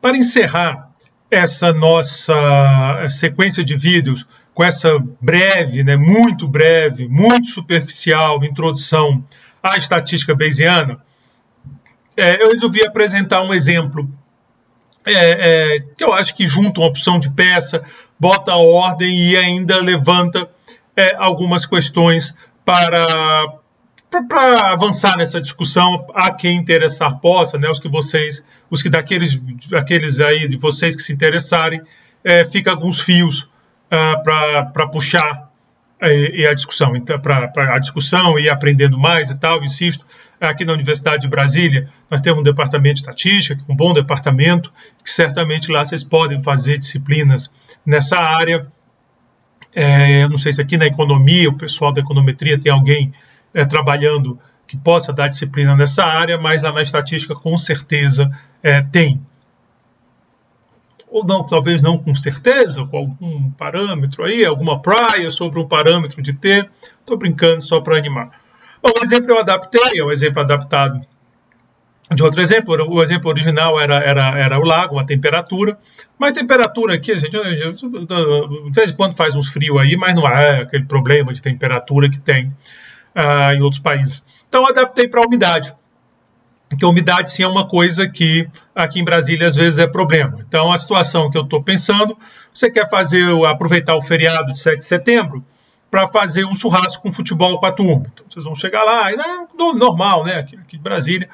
Para encerrar essa nossa sequência de vídeos com essa breve, muito breve, muito superficial introdução à estatística bayesiana, eu resolvi apresentar um exemplo que eu acho que junta uma opção de peça, bota a ordem e ainda levanta algumas questões para avançar nessa discussão. A quem interessar possa, aqueles aí de vocês que se interessarem, fica alguns fios para puxar a discussão, então, para a discussão e aprendendo mais e tal. Insisto, aqui na Universidade de Brasília nós temos um departamento de estatística, um bom departamento, que certamente lá vocês podem fazer disciplinas nessa área. Eu não sei se aqui na economia, o pessoal da econometria tem alguém trabalhando que possa dar disciplina nessa área, mas lá na estatística com certeza tem. Ou não, talvez não com certeza, com algum parâmetro aí, alguma praia sobre um parâmetro de T. Estou brincando só para animar. Bom, o exemplo eu adaptei, é um exemplo adaptado de outro exemplo. O exemplo original era o lago, a temperatura. Mas a temperatura aqui, de vez em quando faz uns frios aí, mas não é aquele problema de temperatura que tem em outros países. Então, eu adaptei para a umidade. Porque a umidade, sim, é uma coisa que aqui em Brasília às vezes é problema. Então, a situação que eu estou pensando, você quer aproveitar o feriado de 7 de setembro para fazer um churrasco com futebol com a turma. Então, vocês vão chegar lá, normal, né? Aqui em Brasília,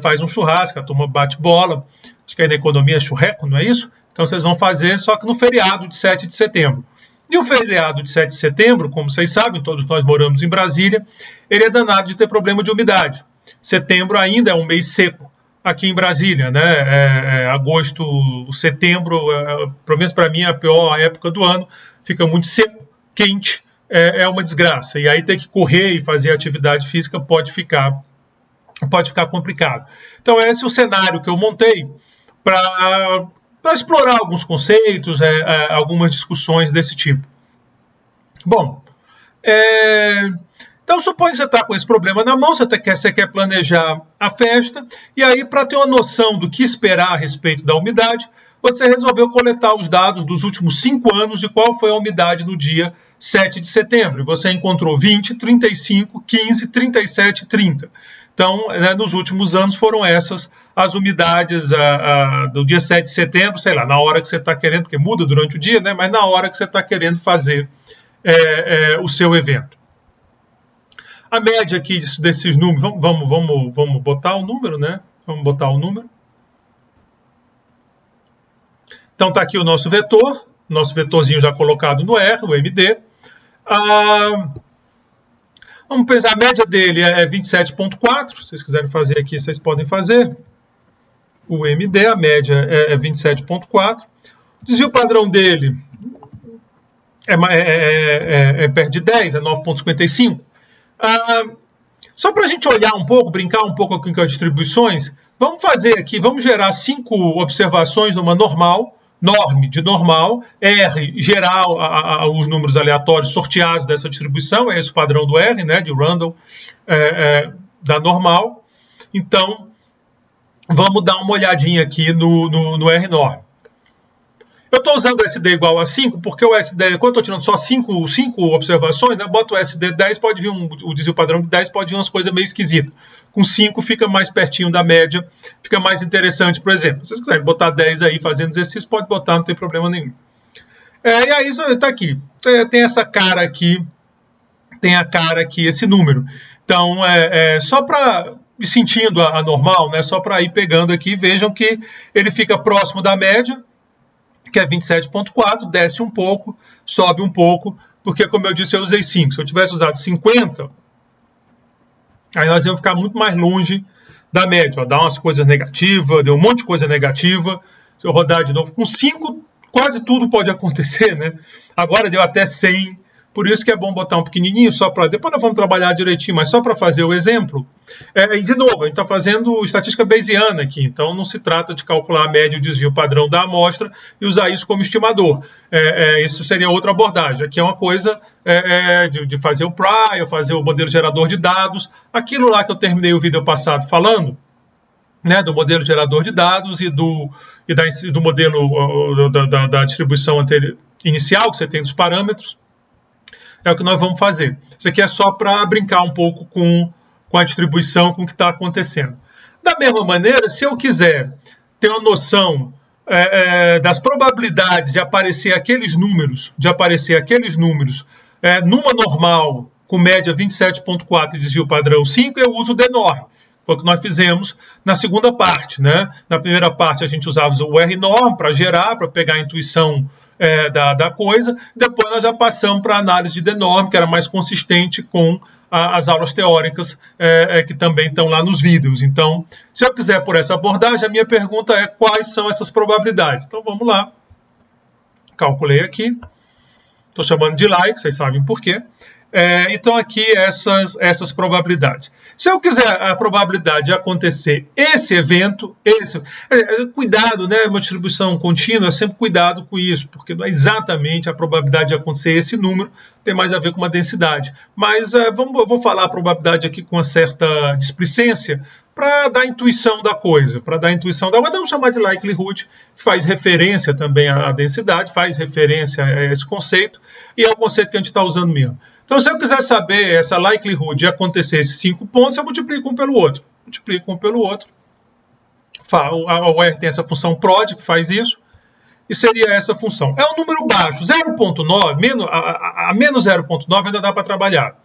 faz um churrasco, a turma bate bola. Acho que aí na economia é churreco, não é isso? Então, vocês vão fazer só que no feriado de 7 de setembro. E o feriado de 7 de setembro, como vocês sabem, todos nós moramos em Brasília, ele é danado de ter problema de umidade. Setembro ainda é um mês seco aqui em Brasília, né? Agosto, setembro, pelo menos para mim, é a pior época do ano. Fica muito seco, quente, é uma desgraça. E aí ter que correr e fazer atividade física pode ficar complicado. Então esse é o cenário que eu montei para explorar alguns conceitos, algumas discussões desse tipo. Bom, então suponha que você está com esse problema na mão, você quer planejar a festa, e aí para ter uma noção do que esperar a respeito da umidade, você resolveu coletar os dados dos últimos 5 anos de qual foi a umidade no dia 7 de setembro. Você encontrou 20, 35, 15, 37 e 30. Então, nos últimos anos foram essas as umidades do dia 7 de setembro, sei lá, na hora que você está querendo, porque muda durante o dia, né? Mas na hora que você está querendo fazer o seu evento. A média aqui desses números, vamos botar o número, né? Vamos botar o número. Então está aqui o nosso vetorzinho já colocado no R, o MD. Vamos pensar, a média dele é 27,4. Se vocês quiserem fazer aqui, vocês podem fazer. O MD, a média é 27,4. O desvio padrão dele é perto de 10, é 9,55. Só para a gente olhar um pouco, brincar um pouco aqui com as distribuições, vamos fazer aqui, vamos gerar 5 observações numa norme de normal, R geral, os números aleatórios sorteados dessa distribuição, é esse o padrão do R, né, de Randall, da normal. Então, vamos dar uma olhadinha aqui no R norm. Eu estou usando o SD igual a 5, porque o SD, quando eu estou tirando só 5 observações, né, boto o SD 10, pode vir o desvio padrão de 10, pode vir umas coisas meio esquisitas. Com 5 fica mais pertinho da média, fica mais interessante, por exemplo. Se vocês quiserem botar 10 aí fazendo exercício, pode botar, não tem problema nenhum. E aí está aqui, tem essa cara aqui, esse número. Então, só para ir sentindo a normal, né, só para ir pegando aqui, vejam que ele fica próximo da média, que é 27,4, desce um pouco, sobe um pouco, porque, como eu disse, eu usei 5. Se eu tivesse usado 50, aí nós íamos ficar muito mais longe da média. Dá umas coisas negativas, deu um monte de coisa negativa. Se eu rodar de novo com 5, quase tudo pode acontecer, né? Agora deu até 100. Por isso que é bom botar um pequenininho, só para... Depois nós vamos trabalhar direitinho, mas só para fazer o exemplo. E de novo, a gente está fazendo estatística bayesiana aqui, então não se trata de calcular a média e o desvio padrão da amostra e usar isso como estimador. Isso seria outra abordagem. Aqui é uma coisa de fazer o prior, fazer o modelo gerador de dados. Aquilo lá que eu terminei o vídeo passado falando, né, do modelo gerador de dados e do modelo da distribuição inicial que você tem dos parâmetros. É o que nós vamos fazer. Isso aqui é só para brincar um pouco com a distribuição, com o que está acontecendo. Da mesma maneira, se eu quiser ter uma noção das probabilidades de aparecer aqueles números, numa normal com média 27.4 e desvio padrão 5, eu uso o DNORM. Foi o que nós fizemos na segunda parte, né? Na primeira parte a gente usava o RNorm para gerar, para pegar a intuição da coisa. Depois nós já passamos para a análise de DNorm, que era mais consistente com as aulas teóricas que também estão lá nos vídeos. Então, se eu quiser por essa abordagem, a minha pergunta é quais são essas probabilidades. Então vamos lá. Calculei aqui. Estou chamando de like, vocês sabem por quê. Então aqui essas probabilidades. Se eu quiser a probabilidade de acontecer esse evento, cuidado, né? Uma distribuição contínua, sempre cuidado com isso, porque não é exatamente a probabilidade de acontecer esse número, tem mais a ver com uma densidade. Mas eu vou falar a probabilidade aqui com uma certa displicência, para dar intuição da coisa, vamos chamar de likelihood, que faz referência também à densidade, faz referência a esse conceito, e é o conceito que a gente está usando mesmo. Então, se eu quiser saber essa likelihood de acontecer esses 5 pontos, eu multiplico um pelo outro. O R tem essa função prod, que faz isso, e seria essa função. É um número baixo, 0.9, a menos 0.9 ainda dá para trabalhar.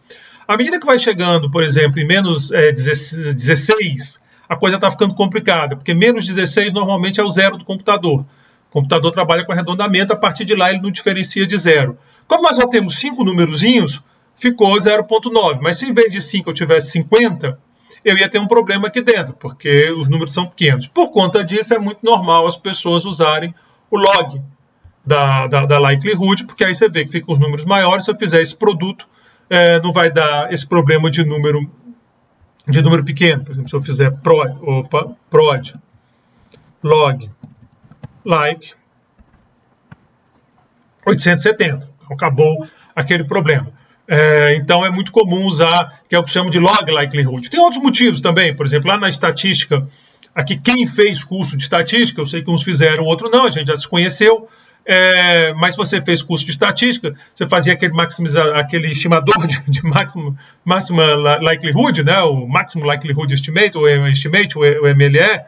À medida que vai chegando, por exemplo, em menos 16, a coisa está ficando complicada, porque menos 16 normalmente é o zero do computador. O computador trabalha com arredondamento, a partir de lá ele não diferencia de zero. Como nós já temos 5 numerozinhos, ficou 0.9, mas se em vez de 5 eu tivesse 50, eu ia ter um problema aqui dentro, porque os números são pequenos. Por conta disso, é muito normal as pessoas usarem o log da likelihood, porque aí você vê que ficam os números maiores. Se eu fizer esse produto, não vai dar esse problema de número pequeno. Por exemplo, se eu fizer prod log like 870, acabou aquele problema. Então é muito comum usar, que é o que chamo de log likelihood. Tem outros motivos também, por exemplo, lá na estatística, aqui quem fez curso de estatística, eu sei que uns fizeram, outros não, a gente já se conheceu, mas se você fez curso de estatística, você fazia aquele estimador de máxima likelihood, né, o Maximum Likelihood Estimate, o MLE,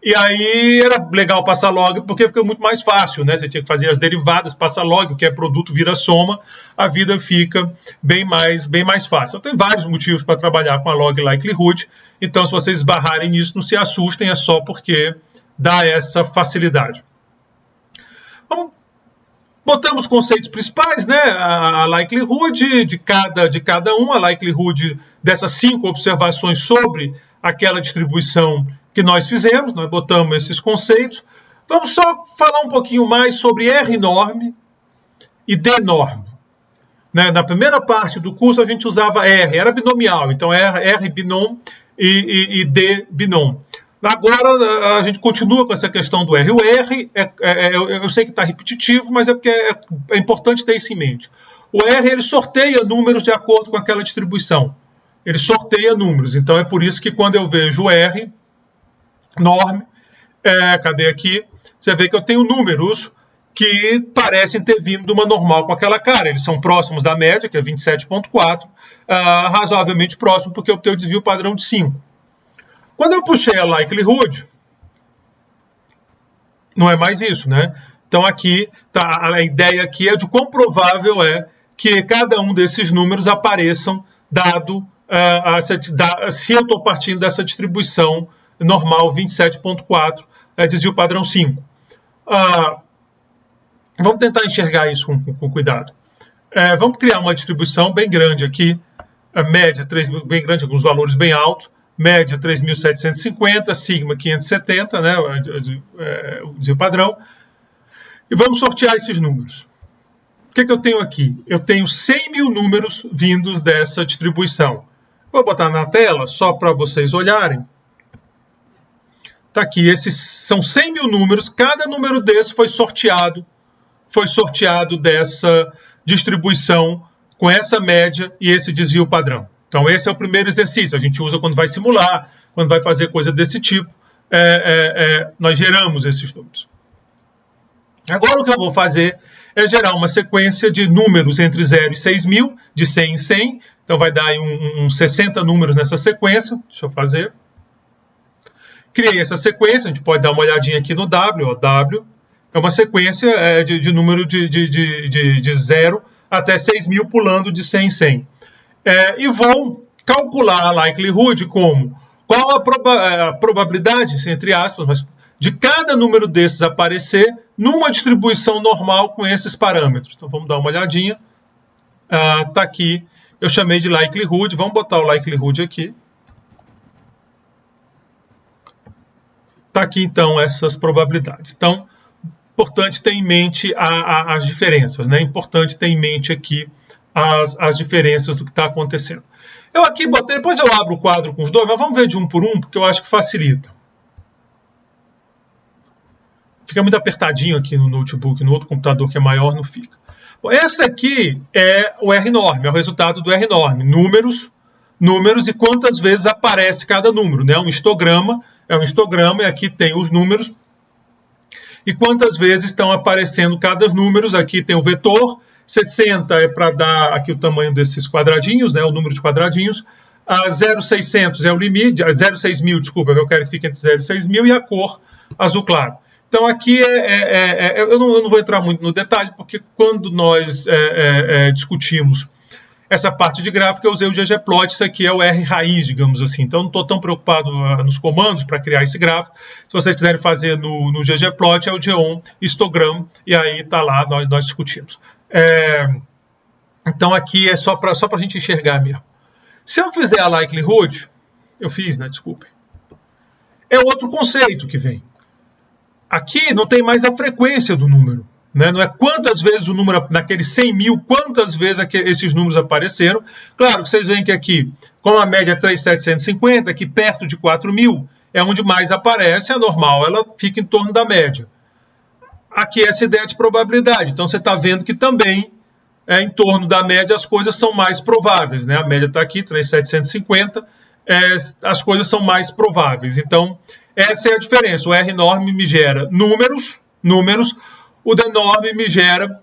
e aí era legal passar log, porque fica muito mais fácil, né? Você tinha que fazer as derivadas, passar log, o que é produto vira soma, a vida fica bem mais fácil. Então tem vários motivos para trabalhar com a log likelihood, então se vocês esbarrarem nisso, não se assustem, é só porque dá essa facilidade. Botamos os conceitos principais, né? A likelihood de cada um, a likelihood dessas 5 observações sobre aquela distribuição que nós fizemos, nós botamos esses conceitos. Vamos só falar um pouquinho mais sobre RNorm e DNorm. Né? Na primeira parte do curso a gente usava R, era binomial, então R binom e D binom. Agora a gente continua com essa questão do R. O R, eu sei que está repetitivo, mas é porque é importante ter isso em mente. O R ele sorteia números de acordo com aquela distribuição. Ele sorteia números, então é por isso que quando eu vejo o R, norm, cadê aqui? Você vê que eu tenho números que parecem ter vindo de uma normal com aquela cara. Eles são próximos da média, que é 27.4, razoavelmente próximo, porque eu tenho o desvio padrão de 5. Quando eu puxei a likelihood, não é mais isso, né? Então aqui, a ideia aqui é de quão provável é que cada um desses números apareçam dado se eu estou partindo dessa distribuição normal 27.4, desvio padrão 5. Vamos tentar enxergar isso com cuidado. Vamos criar uma distribuição bem grande aqui, a média bem grande, alguns valores bem altos, média 3.750, sigma 570, né, o desvio padrão, e vamos sortear esses números. O que eu tenho aqui? Eu tenho 100 mil números vindos dessa distribuição. Vou botar na tela só para vocês olharem. Está aqui, esses são 100 mil números, cada número desse foi sorteado dessa distribuição com essa média e esse desvio padrão. Então esse é o primeiro exercício, a gente usa quando vai simular, quando vai fazer coisa desse tipo, nós geramos esses números. Agora o que eu vou fazer é gerar uma sequência de números entre 0 e 6.000, de 100 em 100. Então vai dar aí uns 60 números nessa sequência. Deixa eu fazer. Criei essa sequência, a gente pode dar uma olhadinha aqui no W. Ó, W é uma sequência de número de 0 até 6.000, pulando de 100 em 100. E vou calcular a likelihood como qual a probabilidade, entre aspas, mas de cada número desses aparecer numa distribuição normal com esses parâmetros. Então vamos dar uma olhadinha. Está aqui, eu chamei de likelihood, vamos botar o likelihood aqui. Está aqui então essas probabilidades. Então, importante ter em mente as diferenças, né? Importante ter em mente aqui as diferenças do que está acontecendo. Eu aqui botei, depois eu abro o quadro com os dois, mas vamos ver de um por um, porque eu acho que facilita. Fica muito apertadinho aqui no notebook, no outro computador que é maior não fica. Bom, essa aqui é o R-norm, é o resultado do R-norm. Números e quantas vezes aparece cada número, né? É um histograma e aqui tem os números. E quantas vezes estão aparecendo cada número. Aqui tem o vetor, 60 é para dar aqui o tamanho desses quadradinhos, né? O número de quadradinhos. 0,600 é o limite, 0,6.000, desculpa, eu quero que fique entre 0 e 6.000, e a cor azul claro. Então aqui eu não vou entrar muito no detalhe, porque quando nós discutimos essa parte de gráfica, eu usei o ggplot, isso aqui é o R raiz, digamos assim. Então não estou tão preocupado nos comandos para criar esse gráfico. Se vocês quiserem fazer no ggplot, é o geom histogram, e aí está lá, nós discutimos. Então aqui é só para a gente enxergar mesmo. Se eu fizer a likelihood, eu fiz, né? Desculpem. É outro conceito que vem. Aqui não tem mais a frequência do número, né? Não é quantas vezes o número, naqueles 100.000, quantas vezes esses números apareceram. Claro que vocês veem que aqui, como a média é 3.750, aqui perto de 4.000, é onde mais aparece, é normal, ela fica em torno da média. Aqui é essa ideia de probabilidade, então você está vendo que também em torno da média as coisas são mais prováveis, né? A média está aqui, 3.750, as coisas são mais prováveis. Então, essa é a diferença. O R-norm me gera números, o D-norm me gera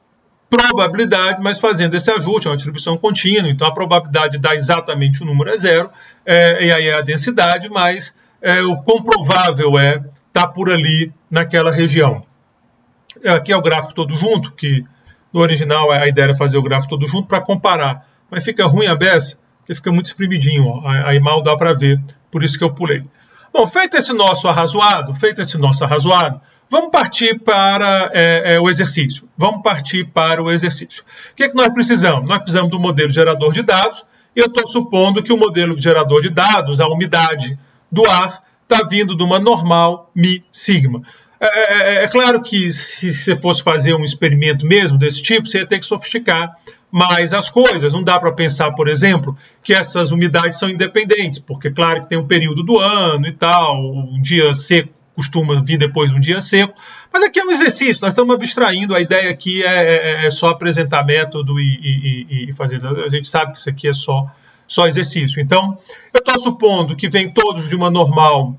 probabilidade, mas fazendo esse ajuste, é uma distribuição contínua, então a probabilidade de dar exatamente o número é 0, e aí é a densidade, mas o quão provável tá por ali naquela região. Aqui é o gráfico todo junto, que no original a ideia era fazer o gráfico todo junto para comparar, mas fica ruim a beça, porque fica muito espremidinho, ó. Aí mal dá para ver, por isso que eu pulei. Bom, feito esse nosso arrazoado, vamos partir para o exercício. O que é que nós precisamos? Nós precisamos do modelo gerador de dados, e eu estou supondo que o modelo gerador de dados, a umidade do ar, está vindo de uma normal mi sigma. É claro que se você fosse fazer um experimento mesmo desse tipo, você ia ter que sofisticar mais as coisas. Não dá para pensar, por exemplo, que essas umidades são independentes, porque claro que tem um período do ano e tal, um dia seco costuma vir depois de um dia seco, mas aqui é um exercício, nós estamos abstraindo, a ideia aqui é só apresentar método e fazer, a gente sabe que isso aqui é só exercício. Então, eu estou supondo que vem todos de uma normal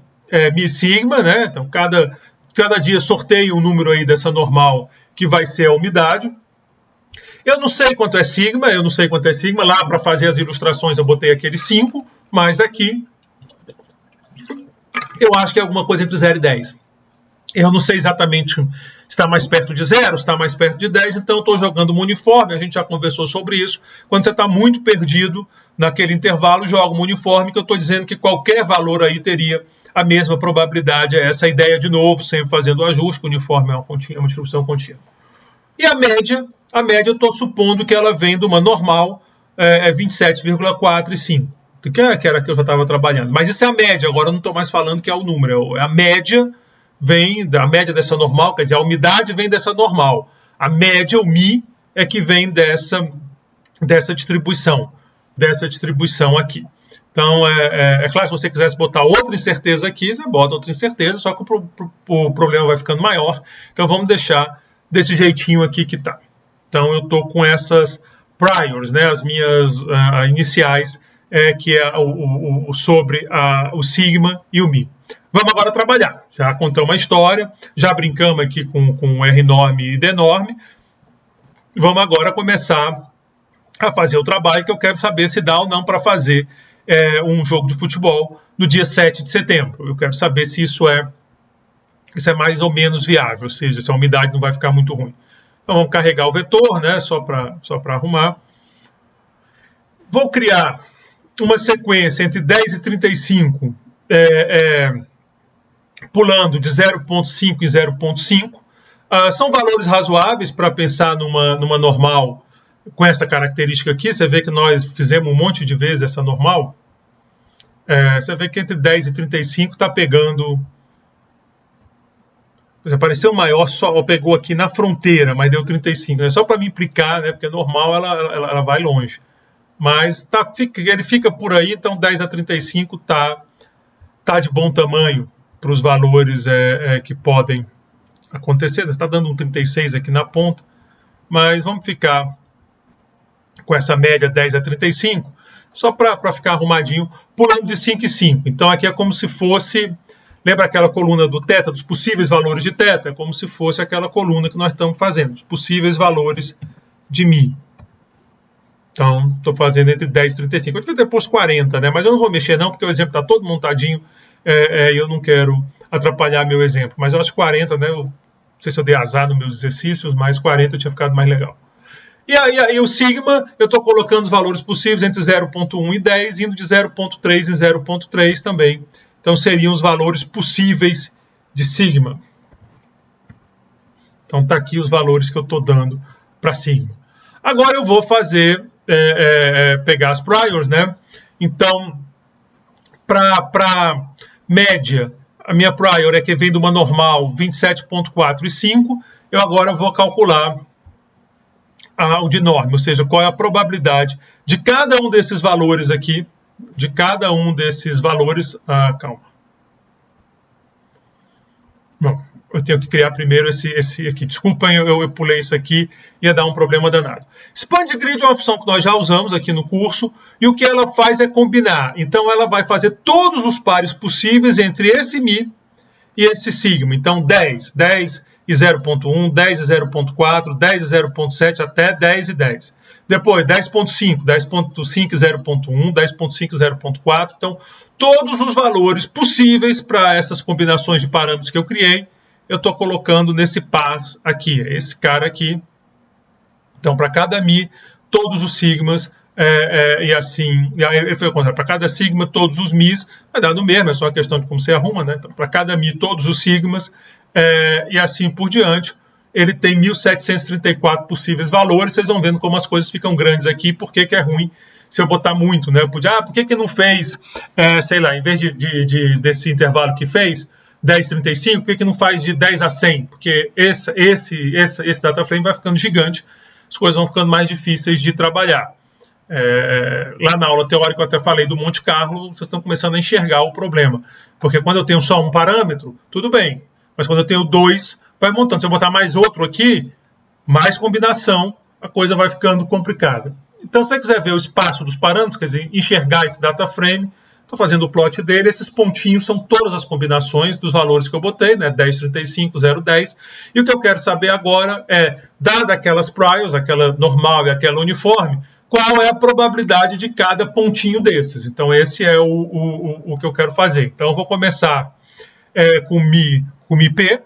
mi sigma, né? Então, cada dia sorteio um número aí dessa normal que vai ser a umidade. Eu não sei quanto é sigma, lá para fazer as ilustrações eu botei aquele 5, mas aqui eu acho que é alguma coisa entre 0 e 10. Eu não sei exatamente se está mais perto de 0, se está mais perto de 10, então eu estou jogando uma uniforme, a gente já conversou sobre isso. Quando você está muito perdido naquele intervalo, joga uma uniforme, que eu estou dizendo que qualquer valor aí teria a mesma probabilidade. É essa ideia de novo, sempre fazendo o ajuste, que o uniforme é uma distribuição contínua. E a média eu estou supondo que ela vem de uma normal, 27,4 e 5. Que era que eu já estava trabalhando. Mas isso é a média, agora eu não estou mais falando que é o número. A média vem da média dessa normal, quer dizer, a umidade vem dessa normal. A média, o mi, é que vem dessa distribuição aqui. Então, claro, se você quisesse botar outra incerteza aqui, você bota outra incerteza, só que o problema vai ficando maior. Então, vamos deixar desse jeitinho aqui que está. Então, eu estou com essas priors, né, as minhas iniciais que é sobre o sigma e o mi. Vamos agora trabalhar. Já contamos uma história, já brincamos aqui com R enorme e D enorme. Vamos agora começar a fazer o trabalho que eu quero saber se dá ou não para fazer um jogo de futebol no dia 7 de setembro. Eu quero saber se isso é mais ou menos viável, ou seja, se a umidade não vai ficar muito ruim. Então vamos carregar o vetor, né, só para arrumar. Vou criar uma sequência entre 10 e 35, pulando de 0,5 e 0,5. São valores razoáveis para pensar numa normal com essa característica aqui. Você vê que nós fizemos um monte de vezes essa normal. Você vê que entre 10 e 35 está pegando... Apareceu maior, só pegou aqui na fronteira, mas deu 35. É só para me implicar, né? Porque normal ela vai longe. Mas ele fica por aí, então 10 a 35 tá de bom tamanho para os valores que podem acontecer. Está dando um 36 aqui na ponta, mas vamos ficar com essa média 10 a 35, só para ficar arrumadinho, pulando de 5 em 5. Então aqui é como se fosse, lembra aquela coluna do θ, dos possíveis valores de θ? É como se fosse aquela coluna que nós estamos fazendo, os possíveis valores de μ. Então, estou fazendo entre 10 e 35. Eu devia ter posto 40, né? Mas eu não vou mexer não, porque o exemplo está todo montadinho e eu não quero atrapalhar meu exemplo. Mas eu acho 40, né? Eu não sei se eu dei azar nos meus exercícios, mas 40 tinha ficado mais legal. E aí o sigma, eu estou colocando os valores possíveis entre 0,1 e 10, indo de 0,3 em 0,3 também. Então, seriam os valores possíveis de sigma. Então, está aqui os valores que eu estou dando para sigma. Agora eu vou fazer... pegar as priors, né? Então, para média, a minha prior é que vem de uma normal 27,4 e 5. Eu agora vou calcular o de norma, ou seja, qual é a probabilidade de cada um desses valores aqui, calma. Bom, eu tenho que criar primeiro esse aqui. Desculpem, eu pulei isso aqui, ia dar um problema danado. Expand Grid é uma função que nós já usamos aqui no curso, e o que ela faz é combinar. Então, ela vai fazer todos os pares possíveis entre esse μ e esse sigma. Então, 10 e 0,1, 10 e 0,4, 10 e 0,7, até 10 e 10. Depois, 10,5, 10,5 e 0,1, 10,5 e 0,4. Então, todos os valores possíveis para essas combinações de parâmetros que eu criei, eu estou colocando nesse par aqui, esse cara aqui. Então, para cada μ, todos os sigmas, e assim, ele foi ao contrário, para cada sigma, todos os μs, vai dar no mesmo, é só uma questão de como você arruma, né? Então, para cada μ, todos os sigmas, e assim por diante. Ele tem 1.734 possíveis valores. Vocês vão vendo como as coisas ficam grandes aqui, porque que é ruim se eu botar muito, né? Eu podia, por que não fez, sei lá, em vez desse intervalo que fez, 10,35, por que não faz de 10 a 100? Porque esse data frame vai ficando gigante, as coisas vão ficando mais difíceis de trabalhar. Lá na aula teórica eu até falei do Monte Carlo, vocês estão começando a enxergar o problema. Porque quando eu tenho só um parâmetro, tudo bem. Mas quando eu tenho dois, vai montando. Se eu botar mais outro aqui, mais combinação, a coisa vai ficando complicada. Então, se você quiser ver o espaço dos parâmetros, quer dizer, enxergar esse data frame, estou fazendo o plot dele, esses pontinhos são todas as combinações dos valores que eu botei, né? 10, 35, 0, 10. E o que eu quero saber agora é, dada aquelas priors, aquela normal e aquela uniforme, qual é a probabilidade de cada pontinho desses. Então, esse é o que eu quero fazer. Então, eu vou começar com μp.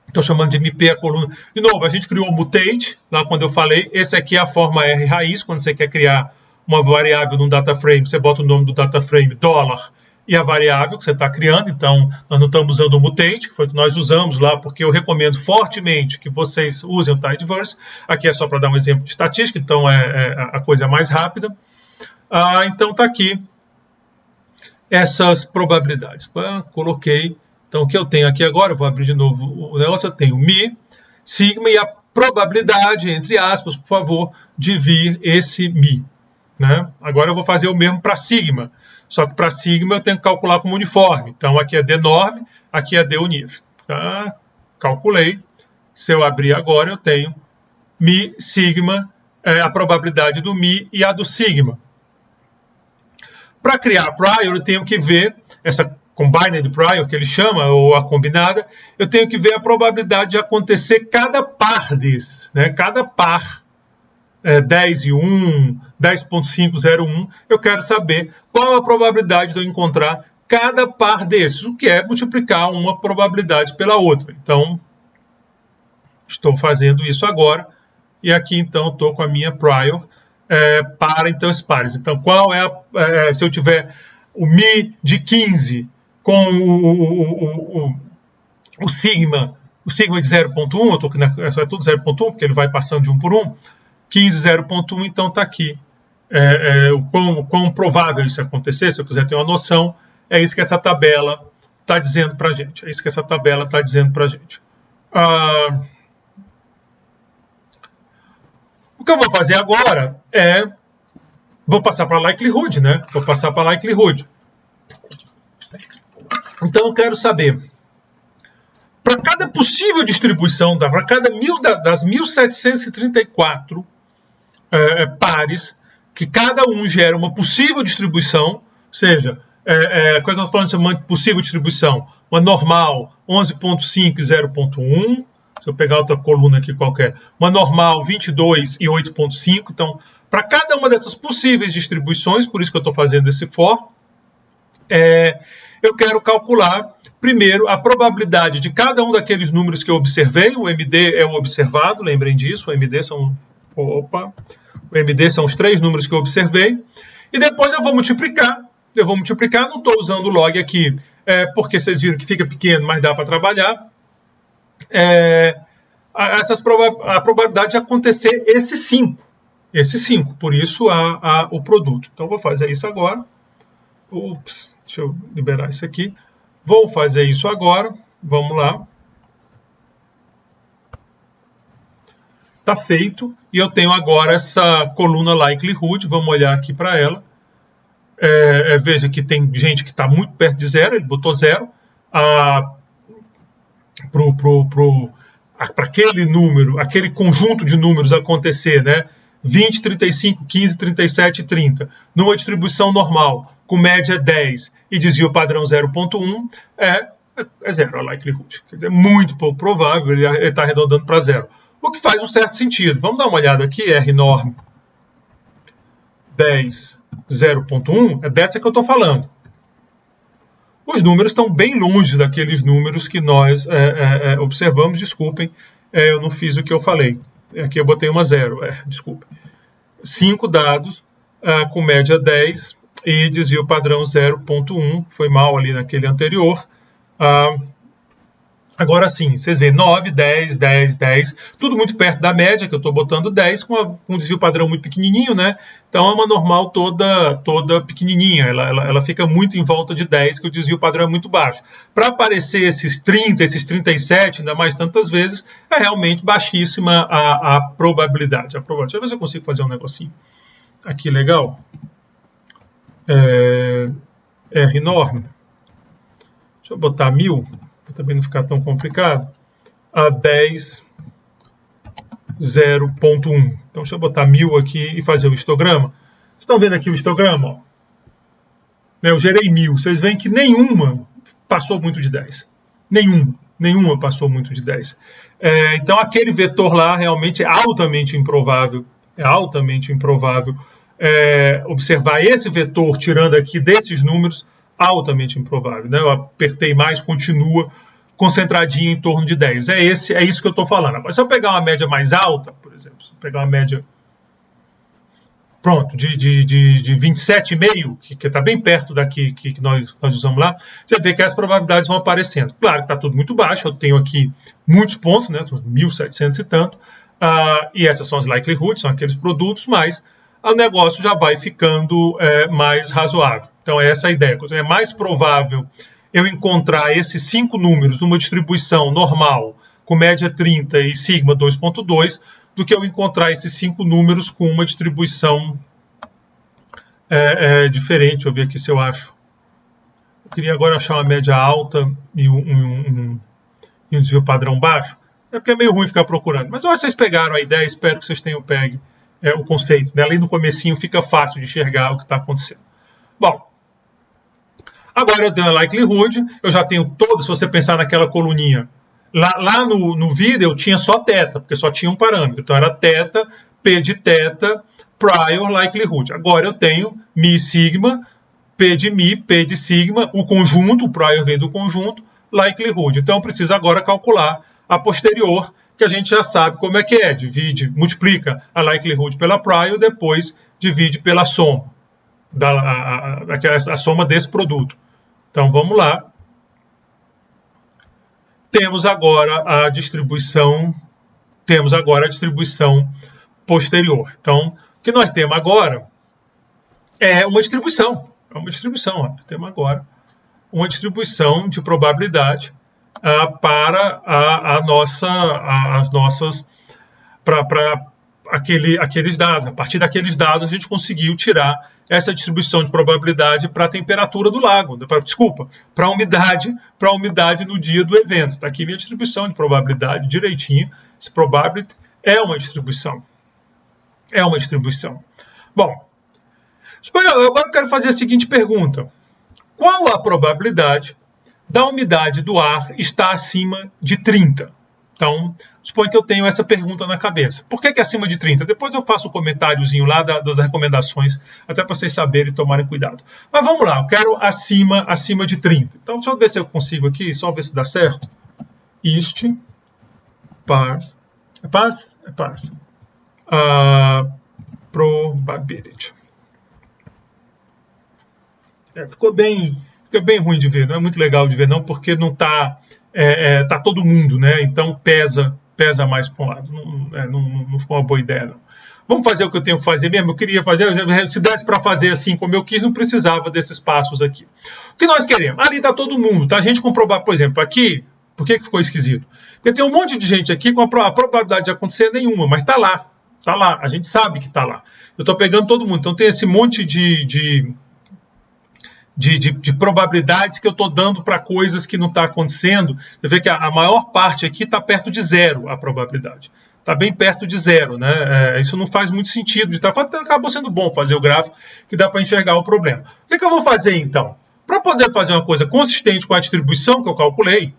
Estou chamando de MP a coluna. De novo, a gente criou o mutate, lá quando eu falei. Esse aqui é a forma R raiz, quando você quer criar uma variável num data frame, você bota o nome do data frame, $, e a variável que você está criando. Então, nós não estamos usando o mutate, que foi o que nós usamos lá, porque eu recomendo fortemente que vocês usem o tidyverse. Aqui é só para dar um exemplo de estatística, então a coisa é mais rápida. Então, está aqui essas probabilidades. Coloquei. Então, o que eu tenho aqui agora, eu vou abrir de novo o negócio, eu tenho μ, sigma e a probabilidade, entre aspas, por favor, de vir esse μ. Né? Agora eu vou fazer o mesmo para sigma, só que para sigma eu tenho que calcular como uniforme. Então, aqui é D norm, aqui é D unif. Tá? Calculei. Se eu abrir agora, eu tenho μ, sigma, a probabilidade do μ e a do sigma. Para criar a prior, eu tenho que ver essa combined prior, que ele chama, ou a combinada, eu tenho que ver a probabilidade de acontecer cada par desses, né? Cada par, 10 e 1, 10.501, eu quero saber qual a probabilidade de eu encontrar cada par desses, o que é multiplicar uma probabilidade pela outra. Então, estou fazendo isso agora, e aqui então estou com a minha prior para então esses pares. Então, qual é se eu tiver o Mi de 15 com o sigma de 0.1, eu estou aqui é tudo 0.1, porque ele vai passando de 1 por 1, 15, 0.1, então está aqui. O quão provável isso acontecer, se eu quiser ter uma noção, é isso que essa tabela está dizendo para a gente. É isso que essa tabela está dizendo para a gente. O que eu vou fazer agora vou passar para likelihood, né? Vou passar para likelihood. Então eu quero saber, para cada possível distribuição, para cada das 1734 pares, que cada um gera uma possível distribuição, ou seja, quando eu estou falando de possível distribuição, uma normal 11.5 e 0.1, se eu pegar outra coluna aqui qualquer, uma normal 22 e 8.5, então, para cada uma dessas possíveis distribuições, por isso que eu estou fazendo esse for, eu quero calcular, primeiro, a probabilidade de cada um daqueles números que eu observei. O MD é o observado, lembrem disso, o MD são os 3 números que eu observei. E depois eu vou multiplicar, não estou usando o log aqui, porque vocês viram que fica pequeno, mas dá para trabalhar. A probabilidade de acontecer esse 5, por isso o produto. Então, vou fazer isso agora. Ups, deixa eu liberar isso aqui. Vou fazer isso agora. Vamos lá. Está feito. E eu tenho agora essa coluna likelihood. Vamos olhar aqui para ela. Veja que tem gente que está muito perto de 0. Ele botou 0. Para aquele número, aquele conjunto de números acontecer, né? 20, 35, 15, 37 e 30. Numa distribuição normal, com média 10 e desvio padrão 0.1, é 0 a likelihood. É muito pouco provável, ele está arredondando para 0. O que faz um certo sentido. Vamos dar uma olhada aqui, R norm 10, 0.1, é dessa que eu estou falando. Os números estão bem longe daqueles números que nós observamos. Desculpem, eu não fiz o que eu falei. Aqui eu botei uma 0, desculpa. 5 dados com média 10 e desvio padrão 0.1. Foi mal ali naquele anterior. Agora sim, vocês veem 9, 10, 10, 10. Tudo muito perto da média, que eu estou botando 10, com um desvio padrão muito pequenininho, né? Então é uma normal toda pequenininha. Ela fica muito em volta de 10, que o desvio padrão é muito baixo. Para aparecer esses 30, esses 37, ainda mais tantas vezes, é realmente baixíssima a probabilidade. Deixa eu ver se eu consigo fazer um negocinho aqui legal. R norm. Deixa eu botar 1000. Para também não ficar tão complicado, a 10, 0.1. Então, deixa eu botar 1000 aqui e fazer o histograma. Vocês estão vendo aqui o histograma? Ó. Eu gerei 1000. Vocês veem que nenhuma passou muito de 10. Nenhuma passou muito de 10. Então, aquele vetor lá realmente é altamente improvável. Observar esse vetor tirando aqui desses números, altamente improvável, né? Eu apertei mais, continua concentradinho em torno de 10. É isso que eu estou falando. Agora, se eu pegar uma média mais alta, por exemplo, se eu pegar uma média de 27,5, que está bem perto daqui que nós usamos lá, você vê que as probabilidades vão aparecendo. Claro que está tudo muito baixo, eu tenho aqui muitos pontos, né? 1.700 e tanto, e essas são as likelihoods, são aqueles produtos, mas o negócio já vai ficando mais razoável. Então, essa é a ideia. É mais provável eu encontrar esses 5 números numa distribuição normal, com média 30 e sigma 2.2, do que eu encontrar esses 5 números com uma distribuição diferente. Deixa eu ver aqui se eu acho. Eu queria agora achar uma média alta e um desvio padrão baixo. Porque é meio ruim ficar procurando. Mas vocês pegaram a ideia, espero que vocês tenham pego o conceito. Né? Ali no comecinho fica fácil de enxergar o que está acontecendo. Bom, Agora eu tenho a likelihood, eu já tenho todo, se você pensar naquela coluninha, lá no vídeo eu tinha só θ, porque só tinha um parâmetro, então era θ, P de θ, prior likelihood. Agora eu tenho mi sigma, P de mi, P de sigma, o conjunto, o prior vem do conjunto, likelihood. Então eu preciso agora calcular a posterior, que a gente já sabe como é que é, multiplica a likelihood pela prior, depois divide pela soma, a soma desse produto. Então vamos lá. Temos agora a distribuição posterior. Então, o que nós temos agora é uma distribuição. Temos agora uma distribuição de probabilidade para aqueles dados. A partir daqueles dados, a gente conseguiu tirar essa distribuição de probabilidade para a temperatura do lago. Desculpa, para a umidade no dia do evento. Está aqui minha distribuição de probabilidade direitinho. Esse probability é uma distribuição. Bom, agora eu quero fazer a seguinte pergunta. Qual a probabilidade da umidade do ar estar acima de 30? Então, suponho que eu tenho essa pergunta na cabeça. Por que é acima de 30? Depois eu faço um comentáriozinho lá das recomendações, até para vocês saberem e tomarem cuidado. Mas vamos lá, eu quero acima de 30. Então, deixa eu ver se eu consigo aqui, só ver se dá certo. Parse. É parse? Probability. Ficou bem ruim de ver, não é muito legal de ver não, porque não está tá todo mundo, né? Então pesa mais para um lado. Não ficou uma boa ideia, não. Vamos fazer o que eu tenho que fazer mesmo? Eu queria fazer, se desse para fazer assim como eu quis, não precisava desses passos aqui. O que nós queremos? Ali está todo mundo, tá? A gente comprovar, por exemplo, aqui, por que ficou esquisito? Porque tem um monte de gente aqui com a probabilidade de acontecer nenhuma, mas está lá, a gente sabe que está lá. Eu estou pegando todo mundo, então tem esse monte de probabilidades que eu estou dando para coisas que não está acontecendo. Você vê que a maior parte aqui está perto de zero, a probabilidade. Está bem perto de zero, né? Isso não faz muito sentido. Acabou sendo bom fazer o gráfico, que dá para enxergar o problema. O que eu vou fazer, então? Para poder fazer uma coisa consistente com a distribuição que eu calculei,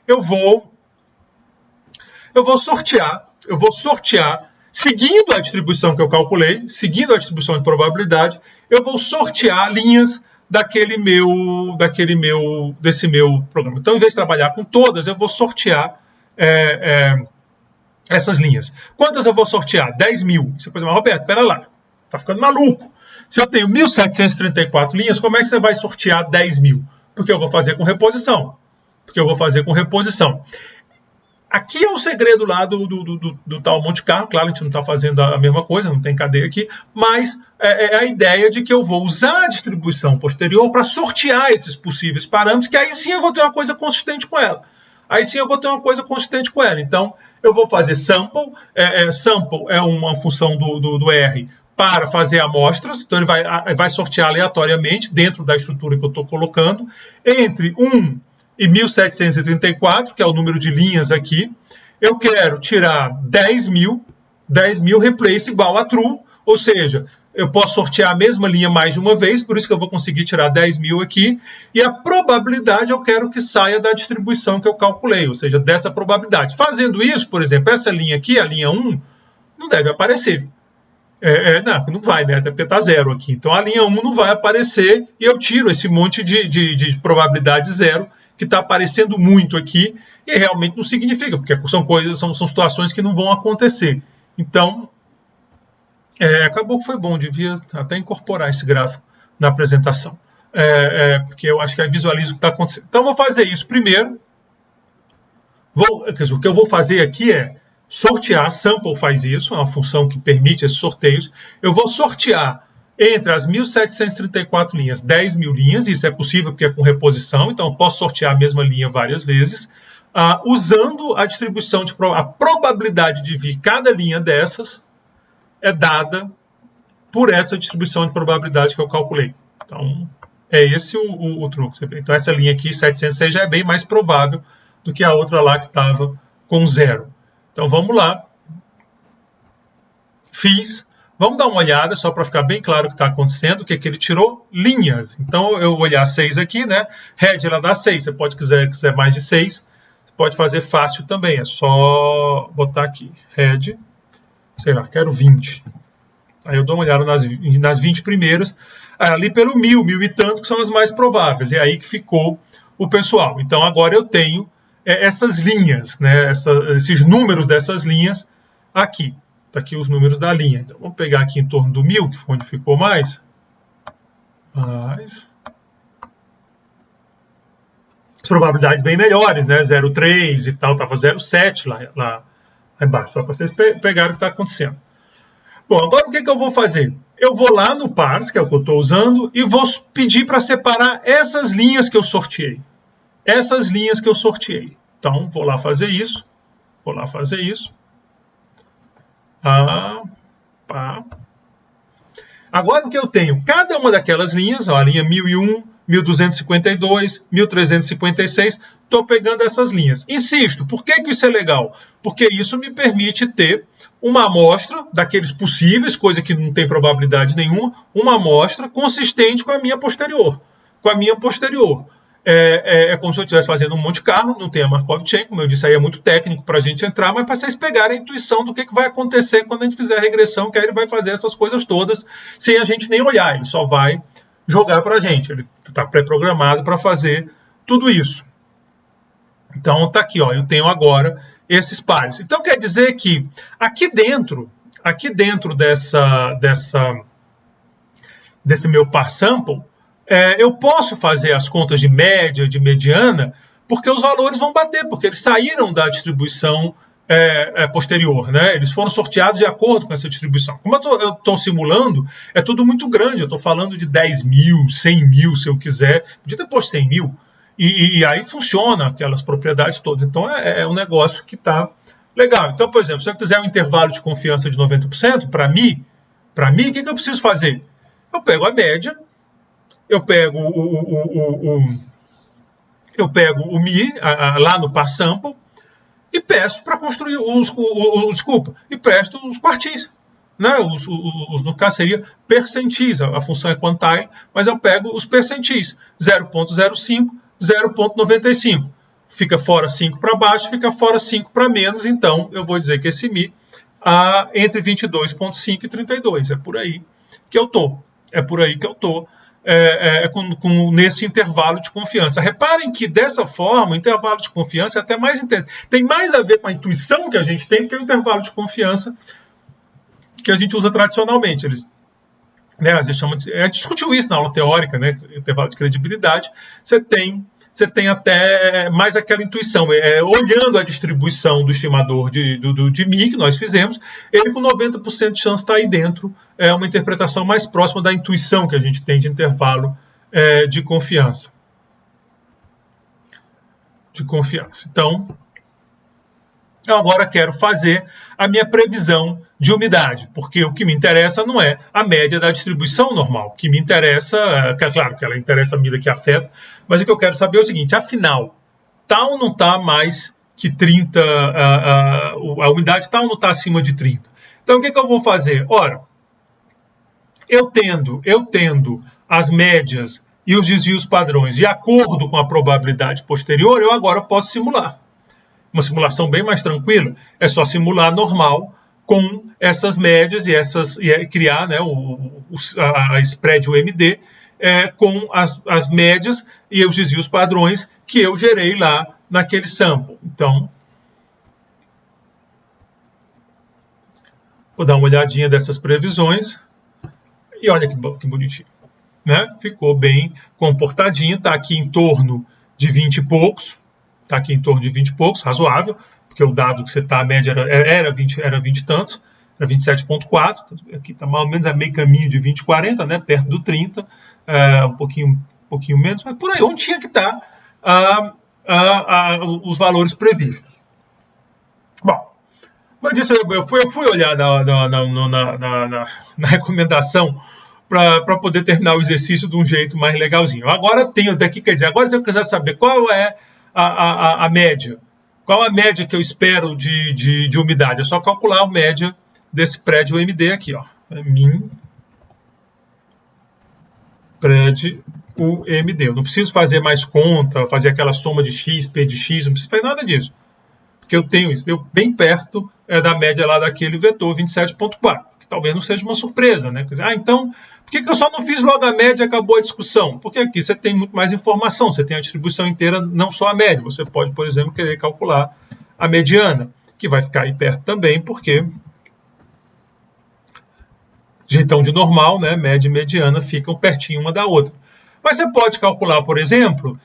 eu vou sortear, seguindo a distribuição que eu calculei, seguindo a distribuição de probabilidade, eu vou sortear linhas desse meu programa. Então, em vez de trabalhar com todas, eu vou sortear essas linhas. Quantas eu vou sortear? 10.000. Você pode dizer, mas Roberto, espera lá, está ficando maluco. Se eu tenho 1.734 linhas, como é que você vai sortear 10.000? Porque eu vou fazer com reposição. Aqui é o segredo lá do tal Monte Carlo. Claro, a gente não está fazendo a mesma coisa, não tem cadeia aqui, mas é a ideia de que eu vou usar a distribuição posterior para sortear esses possíveis parâmetros, que aí sim eu vou ter uma coisa consistente com ela. Então, eu vou fazer sample. Sample é uma função do R para fazer amostras. Então, ele vai sortear aleatoriamente dentro da estrutura que eu estou colocando, entre 1 e 1.734, que é o número de linhas aqui. Eu quero tirar 10.000 replace igual a true, ou seja, eu posso sortear a mesma linha mais de uma vez, por isso que eu vou conseguir tirar 10.000 aqui, e a probabilidade eu quero que saia da distribuição que eu calculei, ou seja, dessa probabilidade. Fazendo isso, por exemplo, essa linha aqui, a linha 1, não deve aparecer. Não vai, né? Até porque está zero aqui. Então a linha 1 não vai aparecer e eu tiro esse monte de probabilidade zero que está aparecendo muito aqui e realmente não significa, porque são situações que não vão acontecer. Então, acabou que foi bom, devia até incorporar esse gráfico na apresentação, porque eu acho que aí visualizo o que está acontecendo. Então, vou fazer isso primeiro. O que eu vou fazer aqui é sortear. Sample faz isso, é uma função que permite esses sorteios. Eu vou sortear entre as 1.734 linhas, 10.000 linhas, isso é possível porque é com reposição, então eu posso sortear a mesma linha várias vezes, usando a distribuição a probabilidade de vir cada linha dessas é dada por essa distribuição de probabilidade que eu calculei. Então, é esse o truque. Então, essa linha aqui, 706, já é bem mais provável do que a outra lá que estava com zero. Então, vamos lá. Fiz. Vamos dar uma olhada, só para ficar bem claro o que está acontecendo, o que ele tirou? Linhas. Então, eu vou olhar 6 aqui, né? Head, ela dá 6. Você pode quiser mais de 6, você pode fazer fácil também. É só botar aqui, head, sei lá, quero 20. Aí eu dou uma olhada nas 20 primeiras, ali pelo 1000 e tanto, que são as mais prováveis. É aí que ficou o pessoal. Então, agora eu tenho essas linhas, né? Esses números dessas linhas aqui. Está aqui os números da linha. Então, vamos pegar aqui em torno do 1000, que foi onde ficou mais. As probabilidades bem melhores, né? 0,3 e tal, estava 0,7 lá embaixo, só para vocês pegarem o que está acontecendo. Bom, agora o que eu vou fazer? Eu vou lá no parse, que é o que eu estou usando, e vou pedir para separar essas linhas que eu sorteei. Essas linhas que eu sorteei. Então, vou lá fazer isso. Agora o que eu tenho? Cada uma daquelas linhas, ó, a linha 1001, 1252, 1356, estou pegando essas linhas. Insisto, por que isso é legal? Porque isso me permite ter uma amostra daqueles possíveis, coisa que não tem probabilidade nenhuma, uma amostra consistente com a minha posterior. É como se eu estivesse fazendo um Monte Carlo, não tem a Markov Chain, como eu disse, aí é muito técnico para a gente entrar, mas para vocês pegarem a intuição do que vai acontecer quando a gente fizer a regressão, que aí ele vai fazer essas coisas todas sem a gente nem olhar, ele só vai jogar para a gente, ele está pré-programado para fazer tudo isso. Então está aqui, ó, eu tenho agora esses pares. Então quer dizer que aqui dentro desse meu par sample, eu posso fazer as contas de média, de mediana, porque os valores vão bater, porque eles saíram da distribuição posterior, né? Eles foram sorteados de acordo com essa distribuição. Como eu estou simulando, é tudo muito grande, eu estou falando de 10 mil, 100 mil, se eu quiser, podia ter posto 100 mil, e aí funciona aquelas propriedades todas. Então é um negócio que está legal. Então, por exemplo, se eu quiser um intervalo de confiança de 90%, para mim, o que eu preciso fazer? Eu pego a média, eu pego o Mi lá no par sample e peço para construir e presto os quartis. Né? No caso seria percentis, a função é quantile, mas eu pego os percentis, 0,05, 0,95. Fica fora 5 para baixo, fica fora 5 para menos, então eu vou dizer que esse Mi entre 22,5 e 32. É por aí que eu estou. Nesse intervalo de confiança. Reparem que, dessa forma, o intervalo de confiança é até mais tem mais a ver com a intuição que a gente tem do que o intervalo de confiança que a gente usa tradicionalmente. A gente discutiu isso na aula teórica, né? Intervalo de credibilidade. Você tem até mais aquela intuição. Olhando a distribuição do estimador de Mi, que nós fizemos, ele com 90% de chance está aí dentro. É uma interpretação mais próxima da intuição que a gente tem de intervalo de confiança. Então, eu agora quero fazer a minha previsão de umidade, porque o que me interessa não é a média da distribuição normal. O que me interessa, claro que ela interessa a medida que afeta, mas o que eu quero saber é o seguinte: afinal, está ou não está mais que 30, a umidade está ou não está acima de 30? Então, o que eu vou fazer? Ora, eu tendo as médias e os desvios padrões de acordo com a probabilidade posterior, eu agora posso simular. Uma simulação bem mais tranquila, é só simular normal com essas médias e criar, né, a spread UMD com as médias e os desvios padrões que eu gerei lá naquele sample. Então, vou dar uma olhadinha dessas previsões e olha que bonitinho. Né? Ficou bem comportadinho, está aqui em torno de 20 e poucos, razoável, porque o dado que você está, a média era 20 e tantos, era 27,4, aqui está mais ou menos a meio caminho de 20 e 40, né? Perto do 30, um pouquinho menos, mas por aí onde tinha que estar os valores previstos. Bom, como eu disse, eu fui olhar na recomendação para poder terminar o exercício de um jeito mais legalzinho. Agora tenho daqui, quer dizer, agora se eu quiser saber qual é a média, qual a média que eu espero de umidade, é só calcular a média desse prédio UMD aqui, ó. Min pred UMD. Eu não preciso fazer mais conta, fazer aquela soma de x, p de x, não preciso fazer nada disso. Porque eu tenho isso, deu bem perto da média lá daquele vetor 27.4, que talvez não seja uma surpresa, né? Quer dizer, então, por que eu só não fiz logo a média e acabou a discussão? Porque aqui você tem muito mais informação, você tem a distribuição inteira, não só a média. Você pode, por exemplo, querer calcular a mediana, que vai ficar aí perto também, porque jeitão de normal, né? Média e mediana ficam pertinho uma da outra. Mas você pode calcular, por exemplo,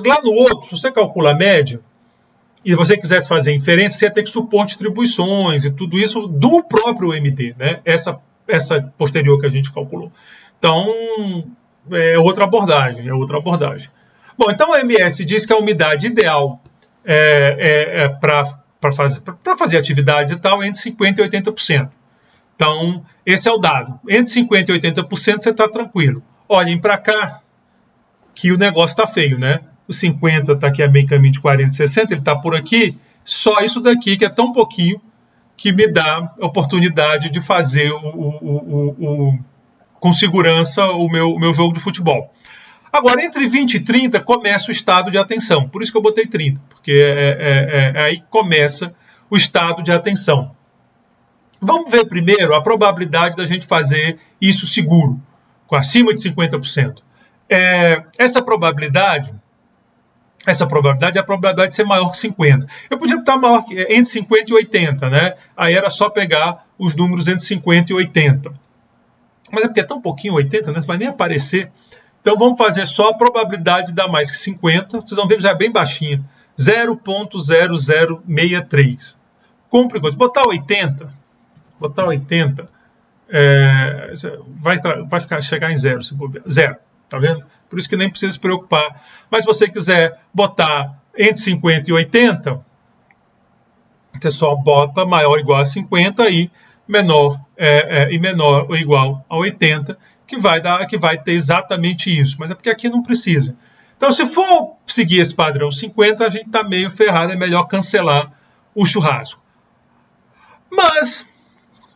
lá no outro, se você calcula a média, e você quisesse fazer inferência, você ia ter que supor distribuições e tudo isso do próprio MD, né? Essa posterior que a gente calculou. Então, é outra abordagem, Bom, então o MS diz que a umidade ideal para fazer atividades e tal é entre 50% e 80%. Então, esse é o dado. Entre 50% e 80% você está tranquilo. Olhem para cá que o negócio está feio, né? O 50 está aqui a meio caminho de 40 e 60, ele está por aqui. Só isso daqui, que é tão pouquinho, que me dá a oportunidade de fazer com segurança o meu jogo de futebol. Agora, entre 20 e 30 começa o estado de atenção. Por isso que eu botei 30, porque aí que começa o estado de atenção. Vamos ver primeiro a probabilidade da gente fazer isso seguro, com acima de 50%. Essa probabilidade é a probabilidade de ser maior que 50. Eu podia botar maior entre 50 e 80, né? Aí era só pegar os números entre 50 e 80. Mas é porque é tão pouquinho 80, né? Não vai nem aparecer. Então vamos fazer só a probabilidade de dar mais que 50. Vocês vão ver que já é bem baixinha. 0,0063. Cumpre coisa. Botar 80, vai chegar em zero, se bobear. Zero. Tá vendo? Por isso que nem precisa se preocupar. Mas se você quiser botar entre 50 e 80, você só bota maior ou igual a 50 e menor ou igual a 80, que vai ter exatamente isso. Mas é porque aqui não precisa. Então, se for seguir esse padrão 50, a gente está meio ferrado, é melhor cancelar o churrasco. Mas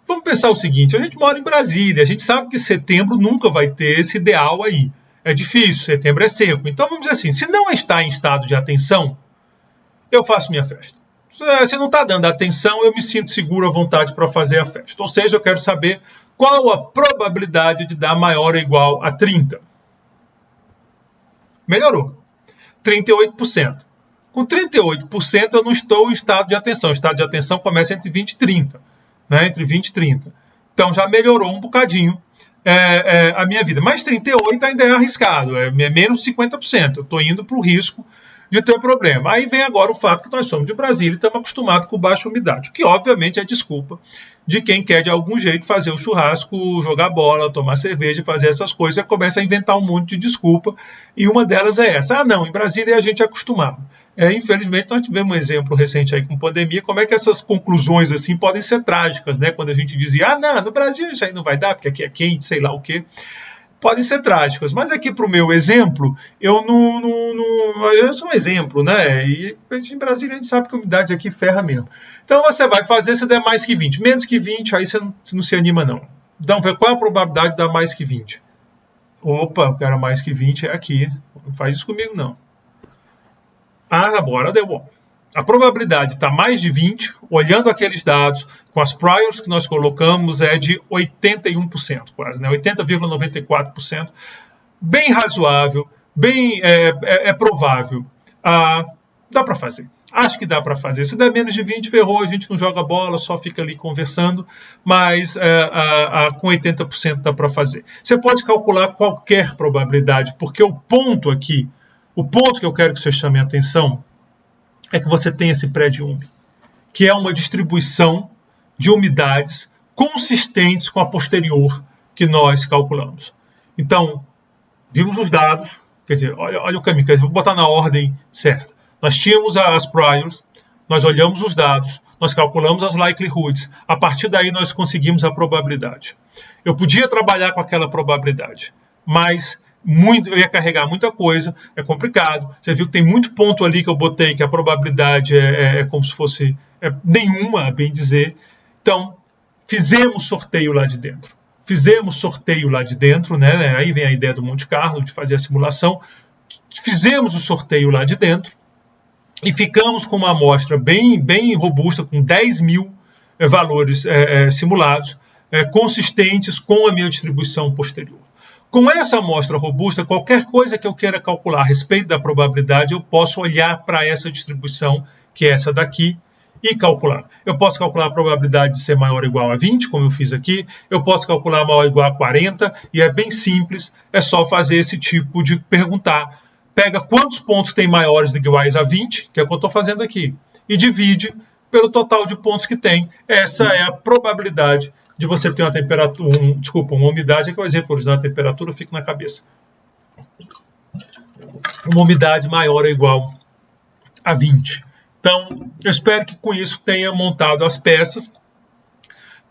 vamos pensar o seguinte, a gente mora em Brasília, a gente sabe que setembro nunca vai ter esse ideal aí. É difícil, setembro é seco. Então vamos dizer assim, se não está em estado de atenção, eu faço minha festa. Se não está dando atenção, eu me sinto seguro à vontade para fazer a festa. Ou seja, eu quero saber qual a probabilidade de dar maior ou igual a 30. Melhorou. 38%. Com 38% eu não estou em estado de atenção. O estado de atenção começa entre 20 e 30. Né? Entre 20 e 30. Então já melhorou um bocadinho a minha vida. Mas 38 ainda é arriscado, é menos 50%. Eu estou indo para o risco de ter problema. Aí vem agora o fato que nós somos de Brasília e estamos acostumados com baixa umidade, o que obviamente é desculpa de quem quer de algum jeito fazer o churrasco, jogar bola, tomar cerveja, fazer essas coisas, e começa a inventar um monte de desculpa, e uma delas é essa. Ah, não, em Brasília a gente é acostumado. Infelizmente, nós tivemos um exemplo recente aí com pandemia, como é que essas conclusões assim podem ser trágicas, né? Quando a gente dizia, ah, não, no Brasil isso aí não vai dar, porque aqui é quente, sei lá o quê. Podem ser trágicas, mas aqui para o meu exemplo, eu sou um exemplo, né? E em Brasília a gente sabe que a umidade aqui ferra mesmo. Então você vai fazer se der mais que 20. Menos que 20, aí você não se anima não. Então, qual é a probabilidade de dar mais que 20? Opa, eu quero mais que 20, é aqui. Não faz isso comigo não. Ah, agora deu bom. A probabilidade está mais de 20, olhando aqueles dados, com as priors que nós colocamos, é de 81%, quase, né? 80,94%. Bem razoável, bem provável. Dá para fazer. Acho que dá para fazer. Se der menos de 20, ferrou, a gente não joga bola, só fica ali conversando, mas com 80% dá para fazer. Você pode calcular qualquer probabilidade, porque o ponto aqui, o ponto que eu quero que você chame a atenção, é que você tem esse prédio-UMI, que é uma distribuição de umidades consistentes com a posterior que nós calculamos. Então, vimos os dados, quer dizer, olha o caminho, quer dizer, vou botar na ordem certa. Nós tínhamos as priors, nós olhamos os dados, nós calculamos as likelihoods, a partir daí nós conseguimos a probabilidade. Eu podia trabalhar com aquela probabilidade, mas eu ia carregar muita coisa, é complicado. Você viu que tem muito ponto ali que eu botei que a probabilidade é como se fosse nenhuma, bem dizer. Então, fizemos sorteio lá de dentro. fizemos sorteio lá de dentro, né? Aí vem a ideia do Monte Carlo, de fazer a simulação. Fizemos o sorteio lá de dentro e ficamos com uma amostra bem robusta, com 10 mil valores simulados, consistentes com a minha distribuição posterior. Com essa amostra robusta, qualquer coisa que eu queira calcular a respeito da probabilidade, eu posso olhar para essa distribuição, que é essa daqui, e calcular. Eu posso calcular a probabilidade de ser maior ou igual a 20, como eu fiz aqui. Eu posso calcular maior ou igual a 40, e é bem simples, é só fazer esse tipo de perguntar. Pega quantos pontos tem maiores do que iguais a 20, que é o que eu estou fazendo aqui, e divide pelo total de pontos que tem. Essa é a probabilidade de você ter uma temperatura, uma umidade, é que o exemplo original da temperatura fica na cabeça. Uma umidade maior ou igual a 20. Então, eu espero que com isso tenha montado as peças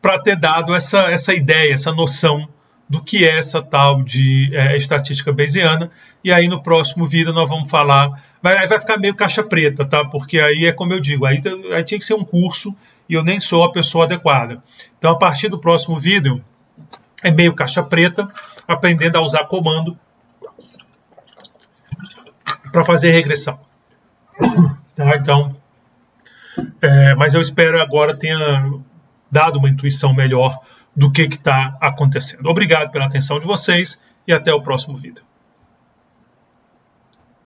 para ter dado essa ideia, essa noção do que é essa tal de estatística bayesiana. E aí no próximo vídeo nós vamos falar, vai ficar meio caixa preta, tá? Porque aí é como eu digo, aí tinha que ser um curso e eu nem sou a pessoa adequada. Então a partir do próximo vídeo é meio caixa preta, aprendendo a usar comando para fazer regressão. Tá? Então, mas eu espero agora tenha dado uma intuição melhor do que está acontecendo. Obrigado pela atenção de vocês e até o próximo vídeo.